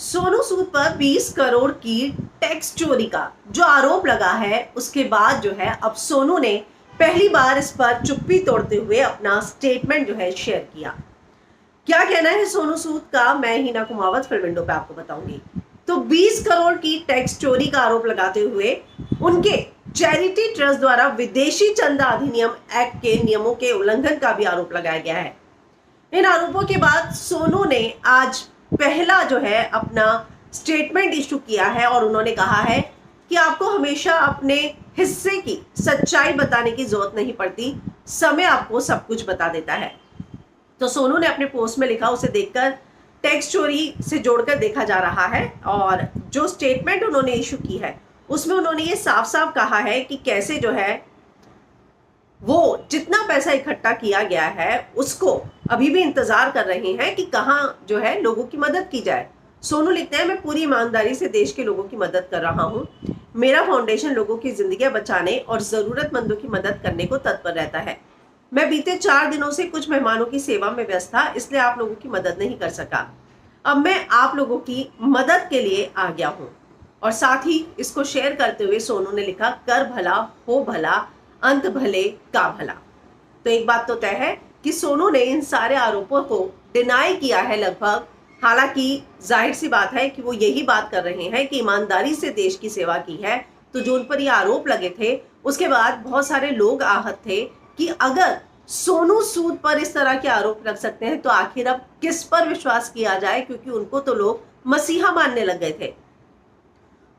सोनू सूद पर 20 करोड़ की टैक्स चोरी का जो आरोप लगा है, उसके बाद जो है अब सोनू ने पहली बार इस पर चुप्पी तोड़ते हुए अपना स्टेटमेंट जो है शेयर किया। क्या कहना है सोनू सूद का, मैं हिना कुमावत फिल्म विंडो पे आपको बताऊंगी। तो 20 करोड़ की टैक्स चोरी का आरोप लगाते हुए उनके चैरिटी ट्रस्ट द्वारा विदेशी चंदा अधिनियम एक्ट के नियमों के उल्लंघन का भी आरोप लगाया गया है। इन आरोपों के बाद सोनू ने आज पहला जो है अपना स्टेटमेंट इशू किया है और उन्होंने कहा है कि आपको हमेशा अपने हिस्से की सच्चाई बताने की जरूरत नहीं पड़ती, समय आपको सब कुछ बता देता है। तो सोनू ने अपने पोस्ट में लिखा, उसे देखकर टैक्स चोरी से जोड़कर देखा जा रहा है और जो स्टेटमेंट उन्होंने इशू की है उसमें उन्होंने ये साफ साफ कहा है कि कैसे जो है वो जितना पैसा इकट्ठा किया गया है उसको अभी भी इंतजार कर रहे हैं कि कहाँ जो है लोगों की मदद की जाए। सोनू लिखते हैं, मैं पूरी ईमानदारी से देश के लोगों की मदद कर रहा हूँ। मेरा फाउंडेशन लोगों की जिंदगियां बचाने और जरूरतमंदों की मदद करने को तत्पर रहता है। मैं बीते 4 दिनों से कुछ मेहमानों की सेवा में व्यस्त था, इसलिए आप लोगों की मदद नहीं कर सका। अब मैं आप लोगों की मदद के लिए आ गया हूँ। और साथ ही इसको शेयर करते हुए सोनू ने लिखा, कर भला हो भला, अंत भले का भला। तो एक बात तो तय है कि सोनू ने इन सारे आरोपों को डिनाई किया है लगभग। हालांकि जाहिर सी बात है कि वो यही बात कर रहे हैं कि ईमानदारी से देश की सेवा की है। तो जो उन पर ये आरोप लगे थे उसके बाद बहुत सारे लोग आहत थे कि अगर सोनू सूद पर इस तरह के आरोप लग सकते हैं तो आखिर अब किस पर विश्वास किया जाए, क्योंकि उनको तो लोग मसीहा मानने लग गए थे।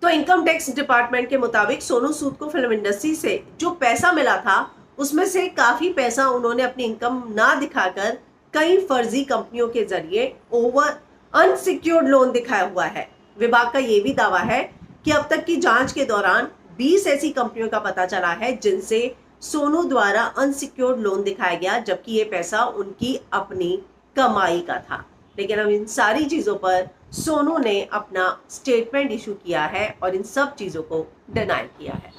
तो इनकम टैक्स डिपार्टमेंट के मुताबिक सोनू सूद को फिल्म इंडस्ट्री से जो पैसा मिला था उसमें से काफी पैसा उन्होंने अपनी इनकम ना दिखाकर कई फर्जी कंपनियों के जरिए ओवर अनसिक्योर्ड लोन दिखाया हुआ है। विभाग का यह भी दावा है कि अब तक की जांच के दौरान 20 ऐसी कंपनियों का पता चला है जिनसे सोनू द्वारा अनसिक्योर्ड लोन दिखाया गया, जबकि ये पैसा उनकी अपनी कमाई का था। लेकिन अब इन सारी चीजों पर सोनू ने अपना स्टेटमेंट इशू किया है और इन सब चीजों को डिनाई किया है।